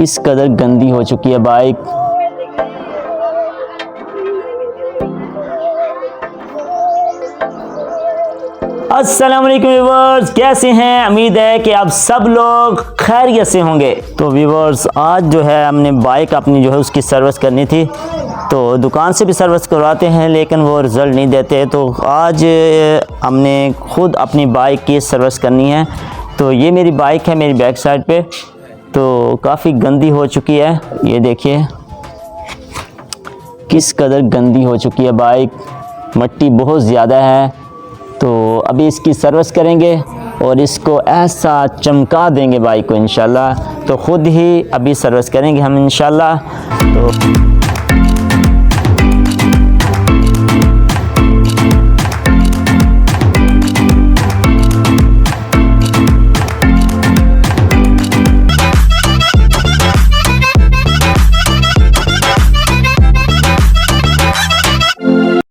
इस कदर गंदी हो चुकी है बाइक। अस्सलाम वालेकुम व्यूअर्स, कैसे हैं? उम्मीद है कि आप सब लोग खैरियत से होंगे। तो व्यूअर्स, आज जो है हमने बाइक अपनी जो है उसकी सर्विस करनी थी। तो दुकान से भी सर्विस करवाते हैं लेकिन वो रिज़ल्ट नहीं देते। तो आज हमने खुद अपनी बाइक की सर्विस करनी है। तो ये मेरी बाइक है, मेरी बैक साइड पे तो काफ़ी गंदी हो चुकी है। ये देखिए किस कदर गंदी हो चुकी है बाइक, मट्टी बहुत ज़्यादा है। तो अभी इसकी सर्विस करेंगे और इसको ऐसा चमका देंगे बाइक को इंशाल्लाह। तो ख़ुद ही अभी सर्विस करेंगे हम इंशाल्लाह। तो